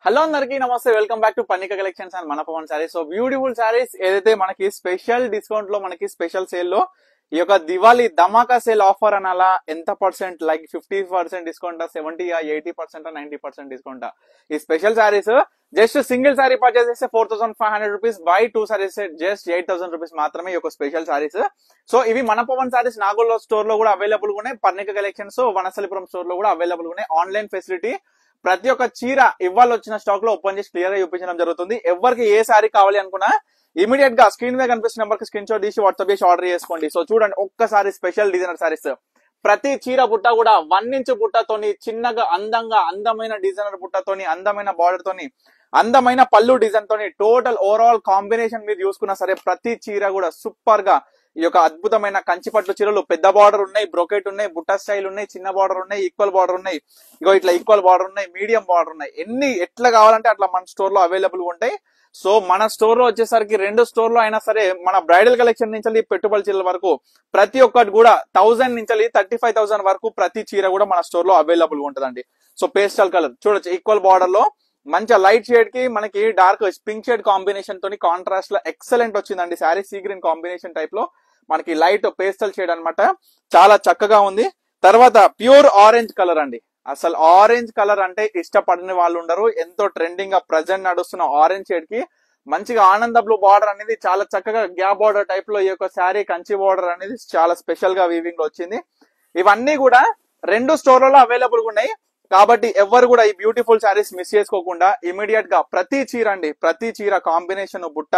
Hello అందరికీ నమస్తే, welcome back to Pannika collections and మన పవన్ సారీస్. సో బ్యూటిఫుల్ సారీస్ ఏదైతే మనకి స్పెషల్ డిస్కౌంట్ లో మనకి స్పెషల్ సేల్ లో ఈ యొక్క దివాళీ ధమాకా సేల్ ఆఫర్ అనాలా, ఎంత పర్సెంట్ లైక్ 50% డిస్కౌంట్, 70, 80%, 90% డిస్కౌంట్. ఈ special saris just single sorry purchase చేస్తే 4500 rupees, by 2 saris just 8000 rupees మాత్రమే ఈ యొక్క స్పెషల్ సారీస్. సో ఇవి మన పవన్ సారీస్ నాగోల్లో స్టోర్ లో కూడా అవైలబుల్ గా ఉన్నాయి, పన్నిక కలెక్షన్స్ వనస్థలిపురం స్టోర్ లో కూడా అవైలబుల్ గా ఉన్నాయి. ఆన్లైన్ ఫెసిలిటీ, ప్రతి ఒక్క చీర ఇవాళ వచ్చిన స్టాక్ లో ఓపెన్ చేసి క్లియర్ గా చూపించడం జరుగుతుంది. ఎవరికి ఏ సారీ కావాలి అనుకున్నా ఇమీడియట్ గా స్క్రీన్ మీద కనిపిస్తున్న నెంబర్ కి స్క్రీన్ షాట్ తీసి వాట్సాప్ చేసి ఆర్డర్ చేసుకోండి. సో చూడండి, ఒక్కసారి స్పెషల్ డిజైనర్ సారీస్, ప్రతి చీర బుట్ట కూడా 1 ఇంచ్ బుట్టతోని చిన్నగా అందంగా అందమైన డిజైనర్ బుట్టతోని అందమైన బార్డర్ తోని అందమైన పళ్ళు డిజైన్ తోని టోటల్ ఓవరాల్ కాంబినేషన్ మీరు చూసుకున్నా సరే ప్రతి చీర కూడా సూపర్ గా ఈ యొక్క అద్భుతమైన కంచిపట్టు చీరలు, పెద్ద బార్డర్ ఉన్నాయి, బ్రోకెట్ ఉన్నాయి, బుట్ట స్టైల్ ఉన్నాయి, చిన్న బార్డర్ ఉన్నాయి, ఈక్వల్ బార్డర్ ఉన్నాయి, ఇగో ఇట్లా ఈక్వల్ బార్డర్ ఉన్నాయి, మీడియం బార్డర్ ఉన్నాయి. ఎట్లా కావాలంటే అట్లా మన స్టోర్ లో అవైలబుల్ ఉంటాయి. సో మన స్టోర్ లో వచ్చేసరికి 2 స్టోర్ లో అయినా సరే మన బ్రైడల్ కలెక్షన్ నుంచి పెట్టుబడి చీరల వరకు ప్రతి ఒక్కటి కూడా 1000 నుంచి 35,000 వరకు ప్రతి చీర కూడా మన స్టోర్ లో అవైలబుల్ ఉంటదండి. సో పేస్టల్ కలర్ చూడొచ్చు, ఈక్వల్ బార్డర్ లో మంచి లైట్ షేడ్ కి మనకి డార్క్ పింక్ షేడ్ కాంబినేషన్ తోని కాంట్రాస్ట్ లో ఎక్సలెంట్ వచ్చిందండి. Sari sea green combination type లో మనకి లైట్ పేస్టల్ షేడ్ అన్నమాట, చాలా చక్కగా ఉంది. తర్వాత ప్యూర్ ఆరెంజ్ కలర్ అండి, అసలు ఆరెంజ్ కలర్ అంటే ఇష్టపడని వాళ్ళు ఉండరు. ఎంతో ట్రెండింగ్ గా ప్రజెంట్ నడుస్తున్న ఆరెంజ్ షేడ్ కి మంచిగా ఆనంద బ్లూ బార్డర్ అనేది చాలా చక్కగా గ్యాప్ బార్డర్ టైప్ లో ఈ యొక్క శారీ కంచి బార్డర్ అనేది చాలా స్పెషల్ గా వీవింగ్ లో వచ్చింది. ఇవన్నీ కూడా 2 స్టోర్లలో అవైలబుల్ గా ఉన్నాయి. కాబట్టి ఎవరు కూడా ఈ బ్యూటిఫుల్ శారీస్ మిస్ చేసుకోకుండా ఇమీడియట్ గా ప్రతి చీర అండి, ప్రతి చీర కాంబినేషన్ బుట్ట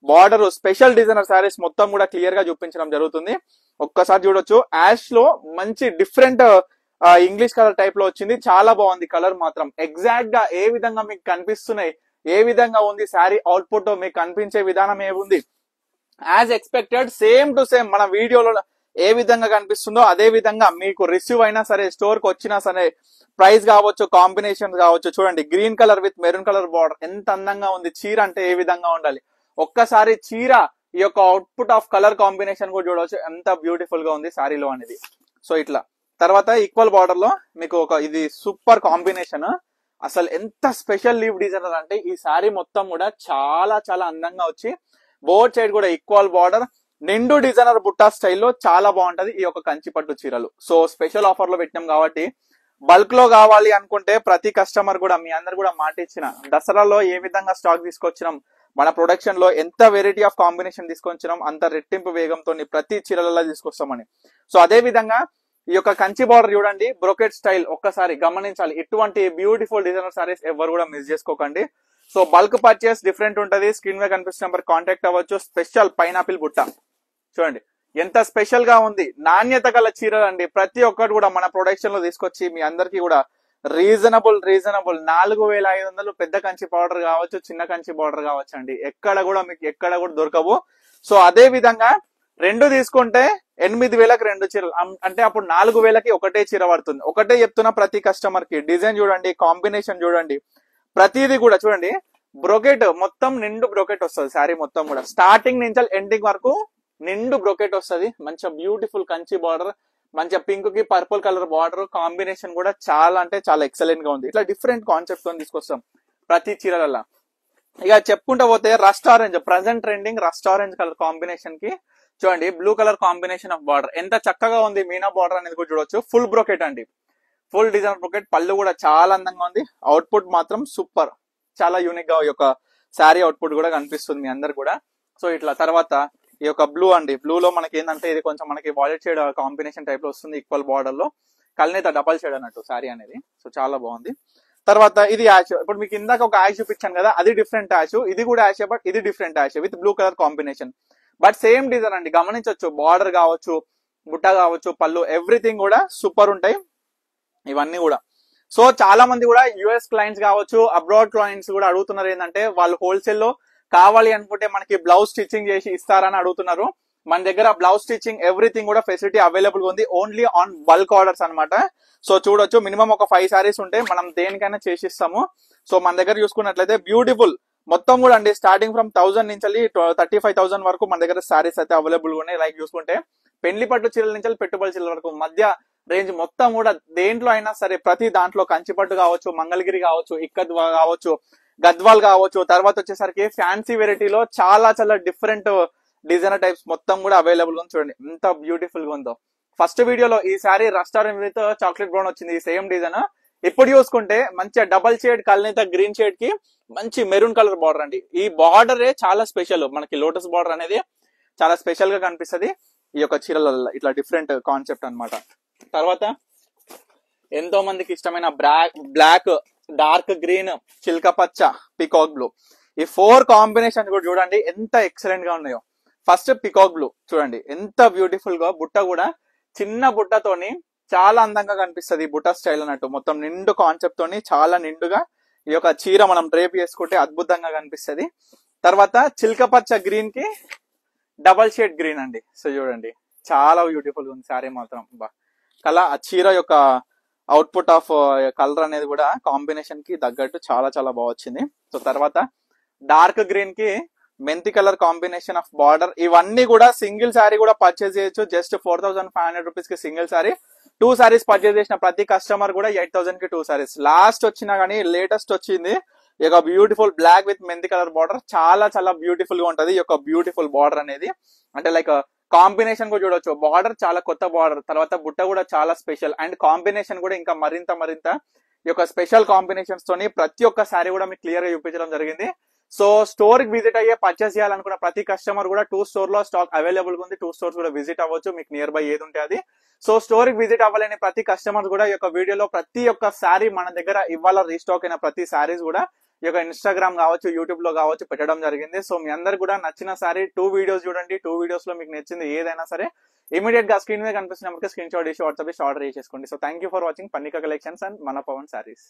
బార్డర్ స్పెషల్ డిజైనర్ శారీస్ మొత్తం కూడా క్లియర్ గా చూపించడం జరుగుతుంది. ఒక్కసారి చూడొచ్చు, యాష్ లో మంచి డిఫరెంట్ ఇంగ్లీష్ కలర్ టైప్ లో వచ్చింది, చాలా బాగుంది కలర్ మాత్రం. ఎగ్జాక్ట్ గా ఏ విధంగా మీకు కనిపిస్తున్నాయి, ఏ విధంగా ఉంది శారీ అవుట్పుట్ మీకు కనిపించే విధానం ఏముంది, as expected same to same మన వీడియోలో ఏ విధంగా కనిపిస్తుందో అదే విధంగా మీకు రిసీవ్ అయినా సరే, స్టోర్ కి వచ్చినా సరే, ప్రైస్ కావచ్చు, కాంబినేషన్ కావచ్చు. చూడండి, green colour with maroon colour border ఎంత అందంగా ఉంది. చీర అంటే ఏ విధంగా ఉండాలి, ఒక్కసారి చీర ఈ యొక్క అవుట్పుట్ ఆఫ్ కలర్ కాంబినేషన్ కూడా చూడవచ్చు, ఎంత బ్యూటిఫుల్ గా ఉంది శారీలో అనేది. సో ఇట్లా తర్వాత ఈక్వల్ బార్డర్ లో మీకు ఇది సూపర్ కాంబినేషన్, అసలు ఎంత స్పెషల్ లీవ్ డిజైనర్ అంటే ఈ శారీ మొత్తం కూడా చాలా చాలా అందంగా వచ్చి బోర్డ్ సైడ్ కూడా ఈక్వల్ బార్డర్ నిండు డిజైనర్ బుట్టా స్టైల్లో చాలా బాగుంటది ఈ యొక్క కంచిపట్టు చీరలు. సో స్పెషల్ ఆఫర్ లో పెట్టినాం కాబట్టి బల్క్ లో కావాలి అనుకుంటే ప్రతి కస్టమర్ కూడా మీ అందరు కూడా మాట ఇచ్చిన దసరాలో ఏ విధంగా స్టాక్ తీసుకొచ్చినాం, మన ప్రొడక్షన్ లో ఎంత వెరైటీ ఆఫ్ కాంబినేషన్ తీసుకొచ్చినాం, అంత రెట్టింపు వేగంతో ప్రతి చీరలలో తీసుకొస్తామని. సో అదే విధంగా ఈ యొక్క కంచి బార్డర్ చూడండి, బ్రోకెట్ స్టైల్ ఒక్కసారి గమనించాలి. ఇటువంటి బ్యూటిఫుల్ డిజైనర్ సారీస్ ఎవరు కూడా మిస్ చేసుకోకండి. సో బల్క్ పర్చేస్ డిఫరెంట్ ఉంటది, స్క్రీన్ మీద కనిపిస్తున్న నెంబర్ కాంటాక్ట్ అవ్వచ్చు. స్పెషల్ పైనాపిల్ బుట్ట చూడండి ఎంత స్పెషల్ గా ఉంది, నాణ్యత గల చీరలు అండి. ప్రతి ఒక్కటి కూడా మన ప్రొడక్షన్ లో తీసుకొచ్చి మీ అందరికి కూడా రీజనబుల్ 4500 పెద్ద కంచి బార్డర్ కావచ్చు, చిన్న కంచి బార్డర్ కావచ్చు అండి, ఎక్కడ కూడా మీకు ఎక్కడ కూడా దొరకవు. సో అదే విధంగా 2 తీసుకుంటే 8000కి 2 చీరలు అంటే అప్పుడు 4000కి ఒకటే చీర పడుతుంది. ఒకటే చెప్తున్నా ప్రతి కస్టమర్ కి, డిజైన్ చూడండి, కాంబినేషన్ చూడండి, ప్రతిదీ కూడా చూడండి. బ్రోకెట్ మొత్తం నిండు బ్రోకెట్ వస్తుంది, శారీ మొత్తం కూడా స్టార్టింగ్ నుంచి ఎండింగ్ వరకు నిండు బ్రోకెట్ వస్తుంది. మంచిగా బ్యూటిఫుల్ కంచి బార్డర్, మంచిగా పింక్ కి పర్పుల్ కలర్ బార్డర్ కాంబినేషన్ కూడా చాలా అంటే చాలా ఎక్సలెంట్ గా ఉంది. ఇట్లా డిఫరెంట్ కాన్సెప్ట్ తో తీసుకొస్తాం ప్రతి చీరలలో. ఇక చెప్పుకుంటూ పోతే rust orange, present trending rust orange colour combination కి చూడండి blue colour combination of border ఎంత చక్కగా ఉంది. మీనా బార్డర్ అనేది కూడా చూడొచ్చు, ఫుల్ బ్రోకెట్ అండి, ఫుల్ డిజైన్ బ్రోకెట్. పళ్ళు కూడా చాలా అందంగా ఉంది, అవుట్పుట్ మాత్రం సూపర్, చాలా యూనిక్ గా ఈ యొక్క శారీ అవుట్పుట్ కూడా కనిపిస్తుంది మీ అందరు కూడా. సో ఇట్లా తర్వాత ఈ యొక్క బ్లూ అండి, బ్లూ లో మనకి ఏంటంటే ఇది కొంచెం మనకి వాయిలెట్ షేడ్ కాంబినేషన్ టైప్ లో వస్తుంది, ఈక్వల్ బార్డర్ లో కల్నేత డబల్ షేడ్ అన్నట్టు శారీ అనేది. సో చాలా బాగుంది. తర్వాత ఇది యాష్, ఇప్పుడు మీకు ఇందాక ఒక యాష్ చూపించాను కదా, అది డిఫరెంట్ యాష్, ఇది కూడా యాష్, బట్ ఇది different ash with blue colour combination, but same design అండి. గమనించవచ్చు, బార్డర్ కావచ్చు, బుట్ట కావచ్చు, పళ్ళు ఎవ్రీథింగ్ కూడా సూపర్ ఉంటాయి ఇవన్నీ కూడా. సో చాలా మంది కూడా యుఎస్ క్లయింట్స్ కావచ్చు, అబ్రాడ్ క్లయింట్స్ కూడా అడుగుతున్నారు ఏంటంటే వాళ్ళు హోల్సేల్ లో కావాలి అనుకుంటే మనకి బ్లౌజ్ స్టిచ్చింగ్ చేసి ఇస్తారని అడుగుతున్నారు. మన దగ్గర బ్లౌజ్ స్టిచ్చింగ్ ఎవ్రీథింగ్ కూడా ఫెసిలిటీ అవైలబుల్ ఉంది, ఓన్లీ ఆన్ బల్క్ ఆర్డర్స్ అనమాట. సో చూడొచ్చు, మినిమం ఒక 5 సారీస్ ఉంటే మనం దేనికైనా చేసిస్తాము. సో మన దగ్గర చూసుకున్నట్లయితే బ్యూటిఫుల్ మొత్తం కూడా అండి, స్టార్టింగ్ ఫ్రమ్ 1000 నుంచి 35,000 వరకు మన దగ్గర సారీస్ అయితే అవైలబుల్ ఉన్నాయి. లైక్ చూసుకుంటే పెళ్లి పట్టు చీరల నుంచి పెట్టుబడి చీరల వరకు, మధ్య రేంజ్ మొత్తం కూడా దేంట్లో అయినా సరే ప్రతి దాంట్లో కంచిపట్టు కావచ్చు, మంగళగిరి కావచ్చు, ఇక్కత్ కావచ్చు, గద్వాల్ కావచ్చు, తర్వాత వచ్చేసరికి ఫ్యాన్సీ వెరైటీలో చాలా చాలా డిఫరెంట్ డిజైనర్ టైప్స్ మొత్తం కూడా అవైలబుల్ ఉంది. చూడండి ఎంత బ్యూటిఫుల్ గా ఉందో. ఫస్ట్ వీడియోలో ఈ sorry restaurant with chocolate brown వచ్చింది, ఈ సేమ్ డిజైన్. ఇప్పుడు చూసుకుంటే మంచిగా డబల్ షేడ్ కల్నేత గ్రీన్ షేడ్ కి మంచి మెరూన్ కలర్ బార్డర్ అండి. ఈ బార్డర్ చాలా స్పెషల్, మనకి లోటస్ బార్డర్ అనేది చాలా స్పెషల్ గా కనిపిస్తుంది ఈ యొక్క చీరలలో. ఇట్లా డిఫరెంట్ కాన్సెప్ట్ అన్నమాట. తర్వాత ఎంతో మందికి ఇష్టమైన బ్లాక్, డార్క్ గ్రీన్, చిల్క పచ్చ, పికాక్ బ్లూ, ఈ 4 కాంబినేషన్ కూడా చూడండి ఎంత ఎక్సలెంట్ గా ఉన్నాయో. ఫస్ట్ పికాక్ బ్లూ చూడండి ఎంత బ్యూటిఫుల్ గా, బుట్ట కూడా చిన్న బుట్టతోని చాలా అందంగా కనిపిస్తుంది. బుట్ట స్టైల్ అన్నట్టు మొత్తం నిండు కాన్సెప్ట్ తోని చాలా నిండుగా ఈ యొక్క చీర మనం డ్రేప్ చేసుకుంటే అద్భుతంగా కనిపిస్తుంది. తర్వాత చిల్క పచ్చ గ్రీన్ కి డబల్ షేడ్ గ్రీన్ అండి. సో చూడండి చాలా బ్యూటిఫుల్ ఉంది సారీ మాత్రం. కలా ఆ చీర యొక్క అవుట్పుట్ ఆఫ్ కలర్ అనేది కూడా కాంబినేషన్ కి తగ్గట్టు చాలా చాలా బాగా వచ్చింది. సో తర్వాత డార్క్ గ్రీన్ కి మెంతి కలర్ కాంబినేషన్ ఆఫ్ బార్డర్. ఇవన్నీ కూడా సింగిల్ సారీ కూడా పర్చేస్ చేయొచ్చు. జస్ట్ 4500 రూపీస్ కి సింగిల్ సారీ. 2 సారీస్ పర్చేస్ చేసిన ప్రతి కస్టమర్ కూడా 8000 కి 2 సారీస్. లాస్ట్ వచ్చినా కానీ లేటెస్ట్ వచ్చింది ఈ యొక్క బ్యూటిఫుల్ బ్లాక్ విత్ మెంతి కలర్ బార్డర్. చాలా చాలా బ్యూటిఫుల్ గా ఉంటది ఈ యొక్క బ్యూటిఫుల్ బార్డర్ అనేది. అంటే లైక్ కాంబినేషన్ కూడా చూడొచ్చు. బార్డర్ చాలా కొత్త బార్డర్, తర్వాత బుట్ట కూడా చాలా స్పెషల్, అండ్ కాంబినేషన్ కూడా ఇంకా మరింత ఈ యొక్క స్పెషల్ కాంబినేషన్స్ తోని ప్రతి ఒక్క సారీ కూడా మీకు క్లియర్ గా చూపించడం జరిగింది. సో స్టోర్ కి విజిట్ అయ్యే పర్చేస్ చేయాలనుకున్న ప్రతి కస్టమర్ కూడా 2 స్టోర్ లో స్టాక్ అవైలబుల్ ఉంది. 2 స్టోర్స్ కూడా విజిట్ అవ్వచ్చు, మీకు నియర్ బై ఏది ఉంటే అది. సో స్టోర్ కి విజిట్ అవ్వాలని ప్రతి కస్టమర్ కూడా ఈ యొక్క వీడియోలో ప్రతి ఒక్క సారీ మన దగ్గర ఇవాళ రీస్టాక్ అయిన ప్రతి సారీస్ కూడా ఈ యొక్క ఇన్స్టాగ్రామ్ కావచ్చు, యూట్యూబ్ లో కావచ్చు పెట్టడం జరిగింది. సో మీ అందరు కూడా నచ్చిన సారీ 2 వీడియోస్ చూడండి. 2 వీడియోస్ లో మీకు నచ్చింది ఏదైనా సరే ఇమీడియట్ గా స్క్రీన్ మీద కనిపిస్తున్న స్క్రీన్ షాట్ చేసి వాట్సాప్ ఆర్డర్ చేసుకోండి. So thank you for watching Pannika collections and మన పవన్ సారీస్.